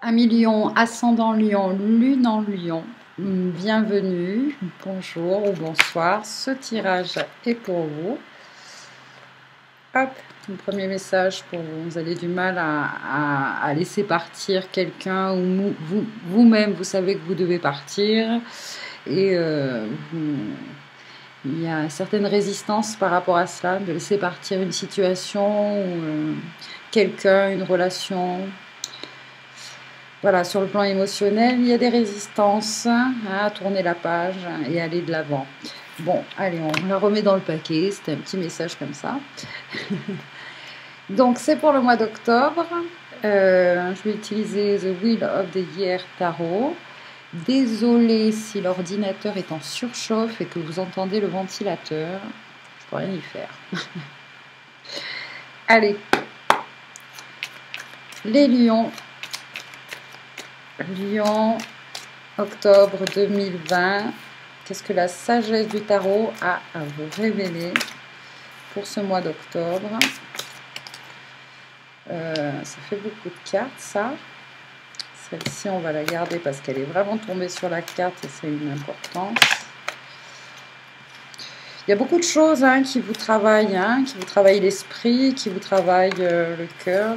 Ami Lion, ascendant Lion, lune en Lion, bienvenue, bonjour ou bonsoir, ce tirage est pour vous. Hop, le premier message pour vous, vous avez du mal à laisser partir quelqu'un ou vous-même, vous savez que vous devez partir et il y a certaines résistances par rapport à cela, de laisser partir une situation ou quelqu'un, une relation. Voilà, sur le plan émotionnel, il y a des résistances à tourner la page et aller de l'avant. Bon, allez, on la remet dans le paquet. C'était un petit message comme ça. Donc, c'est pour le mois d'octobre. Je vais utiliser The Wheel of the Year Tarot. Désolée si l'ordinateur est en surchauffe et que vous entendez le ventilateur. Je ne peux rien y faire. Allez, les lions. Lion, octobre 2020. Qu'est-ce que la sagesse du tarot a à vous révéler pour ce mois d'octobre? Ça fait beaucoup de cartes, ça. Celle-ci, on va la garder parce qu'elle est vraiment tombée sur la carte et c'est une importance. Il y a beaucoup de choses qui vous travaillent, l'esprit, qui vous travaillent le cœur.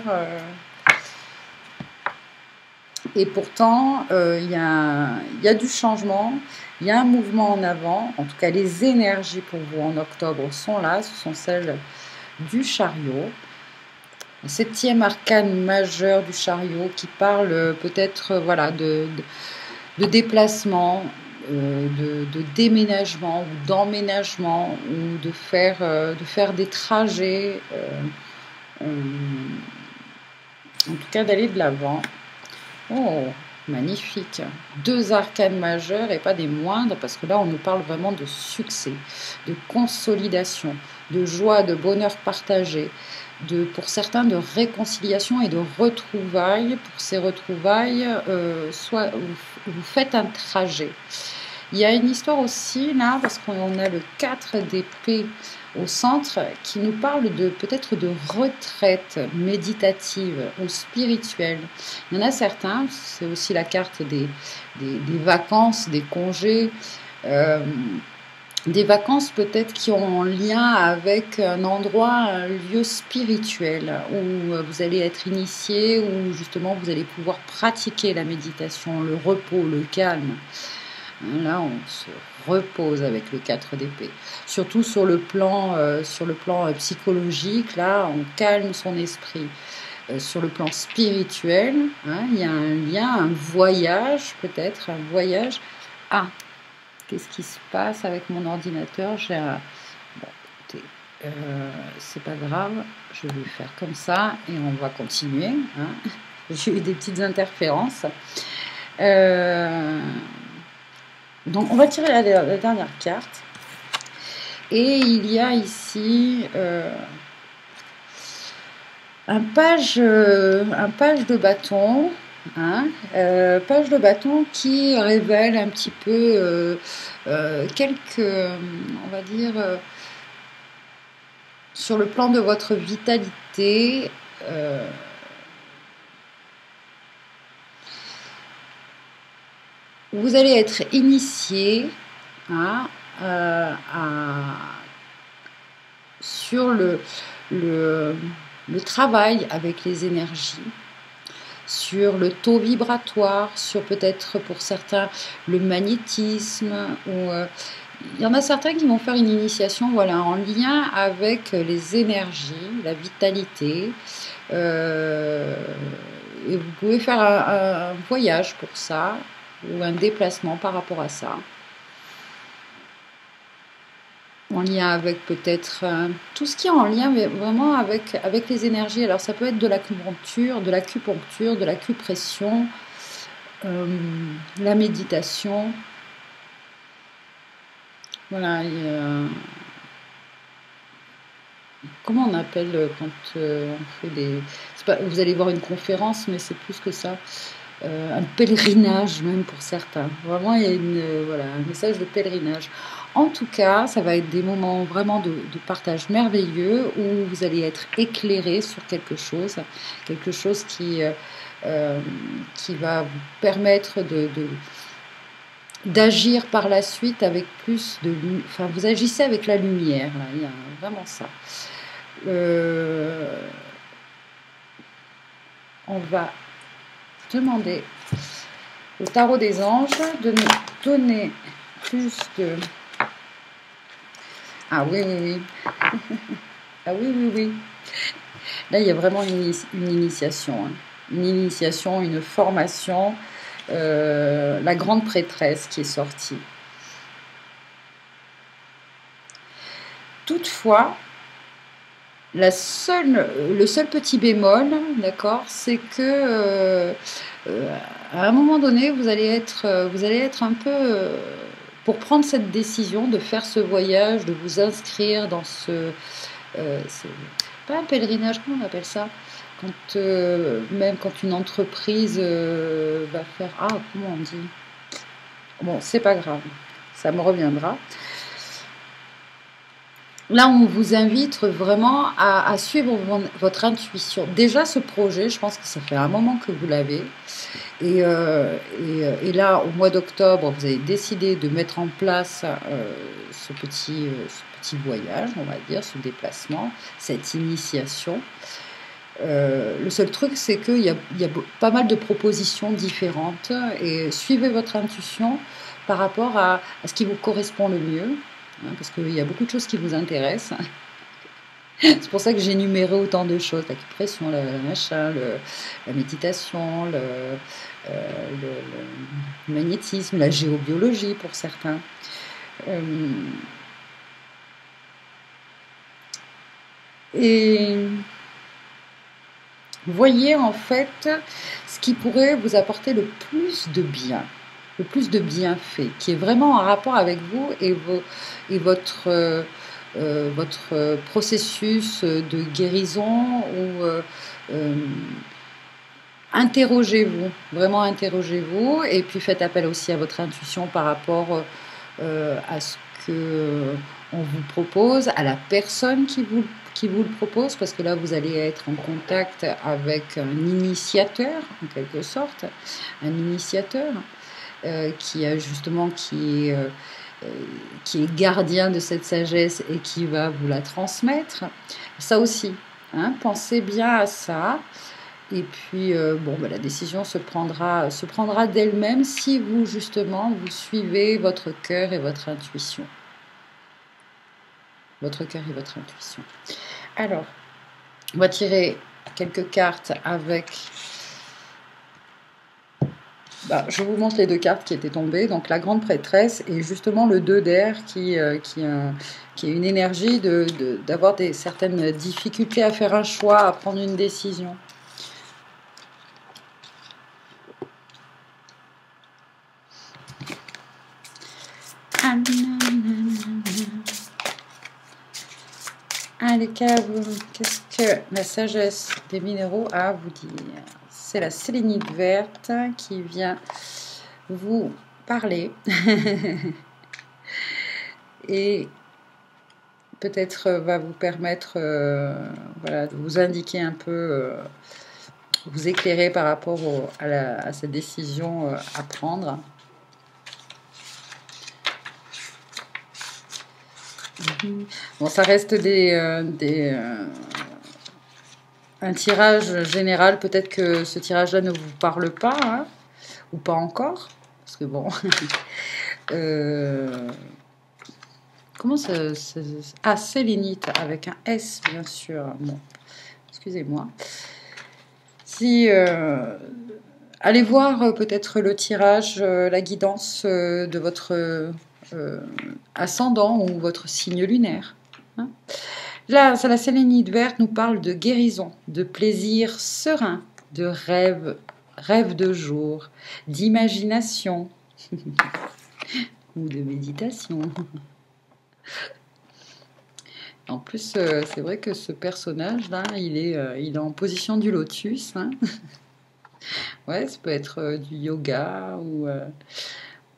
Et pourtant, il y a du changement, il y a un mouvement en avant. En tout cas, les énergies pour vous en octobre sont là. Ce sont celles du chariot. Le 7e arcane majeur du chariot qui parle peut-être voilà, de déplacement, de déménagement ou d'emménagement ou de faire des trajets. En tout cas, d'aller de l'avant. Oh, magnifique. 2 arcanes majeurs et pas des moindres, parce que là, on nous parle vraiment de succès, de consolidation, de joie, de bonheur partagé, pour certains, de réconciliation et de retrouvailles. Pour ces retrouvailles, soit vous faites un trajet. Il y a une histoire aussi, là, parce qu'on a le 4 d'épée au centre, qui nous parle peut-être de retraite méditative ou spirituelle. Il y en a certains, c'est aussi la carte des vacances, des congés, des vacances peut-être qui ont un lien avec un endroit, un lieu spirituel, où vous allez être initié, où justement vous allez pouvoir pratiquer la méditation, le repos, le calme. Là, on se repose avec le 4 d'épée. Surtout sur le plan psychologique, là, on calme son esprit. Sur le plan spirituel, il y a un lien, un voyage, peut-être, un voyage. Ah, qu'est-ce qui se passe avec mon ordinateur? Bon, écoutez, c'est pas grave, je vais faire comme ça et on va continuer. J'ai eu des petites interférences. Donc, on va tirer la dernière carte. Et il y a ici un page de bâton. Page de bâton qui révèle un petit peu quelques, on va dire, sur le plan de votre vitalité, vous allez être initié sur le travail avec les énergies, sur le taux vibratoire, sur peut-être pour certains le magnétisme. Il y en a certains qui vont faire une initiation en lien avec les énergies, la vitalité. Et vous pouvez faire un voyage pour ça, ou un déplacement par rapport à ça, en lien avec peut-être tout ce qui est en lien mais vraiment avec les énergies. Alors ça peut être de l'acupuncture, de l'acupression, la méditation. Voilà. Comment on appelle quand on fait vous allez voir une conférence, mais c'est plus que ça. Un pèlerinage même pour certains. Vraiment, il y a un message de pèlerinage. En tout cas, ça va être des moments vraiment de partage merveilleux où vous allez être éclairé sur quelque chose qui qui va vous permettre d'agir par la suite avec plus de... Enfin, vous agissez avec la lumière, là, il y a vraiment ça. On va demander au tarot des anges de nous donner plus de... Ah oui, oui, oui. Ah oui, oui, oui. Là, il y a vraiment une initiation. Hein. Une initiation, une formation. La grande prêtresse qui est sortie. Toutefois, le seul petit bémol, d'accord, c'est que à un moment donné, vous allez être un peu, pour prendre cette décision de faire ce voyage, de vous inscrire dans c'est pas un pèlerinage, comment on appelle ça? Quand, même quand une entreprise va faire... Ah, comment on dit? Bon, c'est pas grave, ça me reviendra. Là, on vous invite vraiment à suivre votre intuition. Déjà, ce projet, je pense que ça fait un moment que vous l'avez. Et là, au mois d'octobre, vous avez décidé de mettre en place ce petit voyage, on va dire, ce déplacement, cette initiation. Le seul truc, c'est qu'il y a pas mal de propositions différentes et suivez votre intuition par rapport à ce qui vous correspond le mieux, hein, parce qu'il y a beaucoup de choses qui vous intéressent. C'est pour ça que j'ai énuméré autant de choses, l'acupression, la machin, la méditation, le magnétisme, la géobiologie pour certains. Et voyez en fait ce qui pourrait vous apporter le plus de bien, le plus de bienfaits, qui est vraiment en rapport avec vous et votre processus de guérison ou interrogez-vous, vraiment interrogez-vous et puis faites appel aussi à votre intuition par rapport à ce que on vous propose, à la personne qui vous le propose, parce que là vous allez être en contact avec un initiateur en quelque sorte, un initiateur qui a justement qui est gardien de cette sagesse et qui va vous la transmettre. Ça aussi, hein, pensez bien à ça. Et puis, bon, bah, la décision se prendra d'elle-même si vous, justement, vous suivez votre cœur et votre intuition. Votre cœur et votre intuition. Alors, on va tirer quelques cartes avec... Bah, je vous montre les deux cartes qui étaient tombées. Donc, la grande prêtresse et justement le 2 d'air qui est une énergie d'avoir certaines difficultés à faire un choix, à prendre une décision. Allez, qu'est-ce que la sagesse des minéraux a à vous dire? C'est la sélénite verte qui vient vous parler et peut-être va vous permettre voilà, de vous indiquer un peu, vous éclairer par rapport à cette décision à prendre. Bon, ça reste un tirage général. Peut-être que ce tirage-là ne vous parle pas, hein, ou pas encore. Parce que bon... comment ça... Ah, sélénite, avec un S, bien sûr. Bon, excusez-moi. Si... allez voir peut-être le tirage, la guidance de votre... ascendant ou votre signe lunaire. Hein. Là, la sélénite verte nous parle de guérison, de plaisir serein, de rêve de jour, d'imagination ou de méditation. En plus, c'est vrai que ce personnage-là, il est en position du lotus. Hein. Ouais, ça peut être du yoga ou...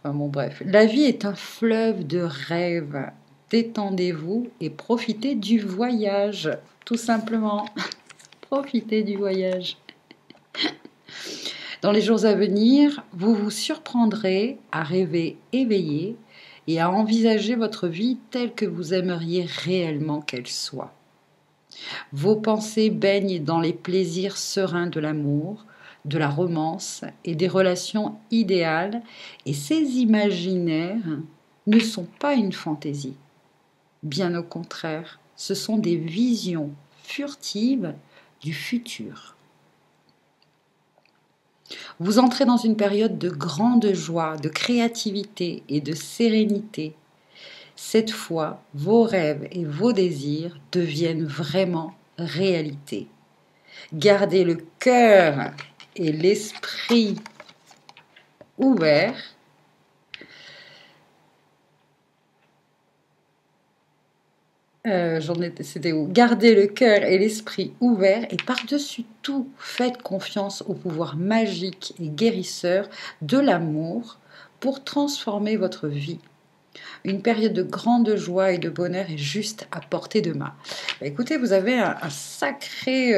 Enfin bon, bref. La vie est un fleuve de rêves. Détendez-vous et profitez du voyage, tout simplement. Profitez du voyage. Dans les jours à venir, vous vous surprendrez à rêver éveillé et à envisager votre vie telle que vous aimeriez réellement qu'elle soit. Vos pensées baignent dans les plaisirs sereins de l'amour, de la romance et des relations idéales, et ces imaginaires ne sont pas une fantaisie. Bien au contraire, ce sont des visions furtives du futur. Vous entrez dans une période de grande joie, de créativité et de sérénité. Cette fois, vos rêves et vos désirs deviennent vraiment réalité. Gardez le cœur et l'esprit ouverts. C'était où? Gardez le cœur et l'esprit ouverts et par-dessus tout, faites confiance au pouvoir magique et guérisseur de l'amour pour transformer votre vie. Une période de grande joie et de bonheur est juste à portée de main. Bah, écoutez, vous avez un sacré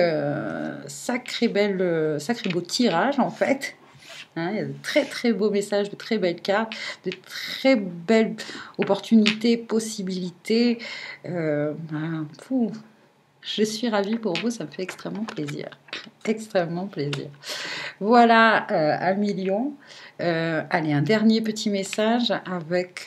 beau tirage en fait. Hein, il y a de très très beaux messages, de très belles cartes, de très belles opportunités, possibilités. Je suis ravie pour vous, ça me fait extrêmement plaisir. Extrêmement plaisir. Voilà, un million. Allez, un dernier petit message avec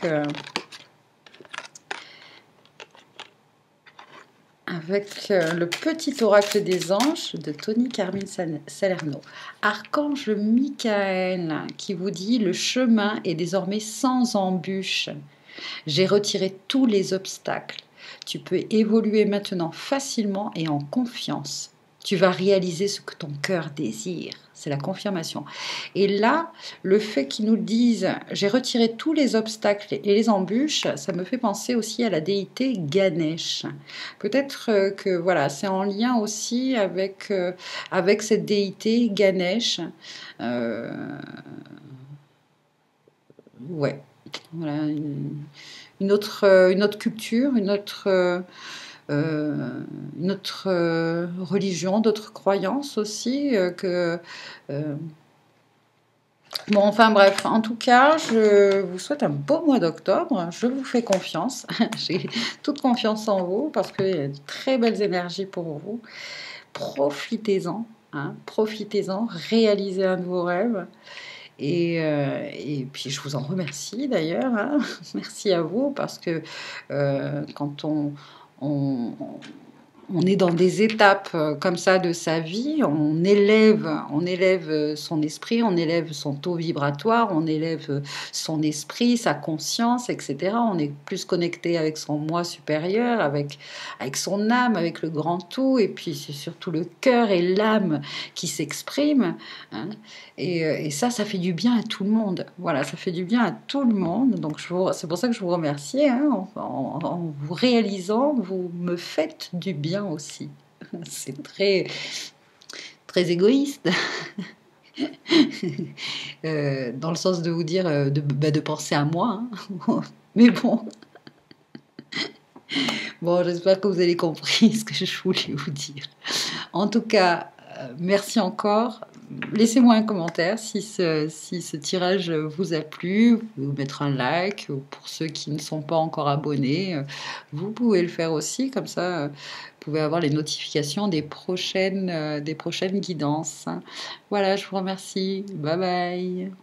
le petit oracle des anges de Tony Carmine Salerno. Archange Michael qui vous dit: le chemin est désormais sans embûches. J'ai retiré tous les obstacles. Tu peux évoluer maintenant facilement et en confiance. Tu vas réaliser ce que ton cœur désire. C'est la confirmation. Et là, le fait qu'ils nous disent « j'ai retiré tous les obstacles et les embûches », ça me fait penser aussi à la déité Ganesh. Peut-être que voilà, c'est en lien aussi avec cette déité Ganesh. Ouais, voilà, une autre culture, une autre religion, d'autres croyances aussi. Bon, enfin bref, en tout cas, je vous souhaite un beau mois d'octobre. Je vous fais confiance. J'ai toute confiance en vous parce qu'il y a de très belles énergies pour vous. Profitez-en, hein, profitez-en, réalisez un de vos rêves. Et puis je vous en remercie d'ailleurs, hein. Merci à vous parce que quand on, on est dans des étapes comme ça de sa vie, on élève son esprit, on élève son taux vibratoire, on élève son esprit, sa conscience, etc. On est plus connecté avec son moi supérieur, avec son âme, avec le grand tout, et puis c'est surtout le cœur et l'âme qui s'expriment, hein. Et ça fait du bien à tout le monde. Voilà, ça fait du bien à tout le monde. Donc c'est pour ça que je vous remercie, hein, en vous réalisant, vous me faites du bien aussi. C'est très, très égoïste. Dans le sens de vous dire de penser à moi, hein. Mais bon, j'espère que vous avez compris ce que je voulais vous dire. En tout cas, merci encore. Laissez-moi un commentaire si ce tirage vous a plu. Vous pouvez mettre un like. Pour ceux qui ne sont pas encore abonnés, vous pouvez le faire aussi. Comme ça, vous pouvez avoir les notifications des prochaines guidances. Voilà, je vous remercie. Bye bye.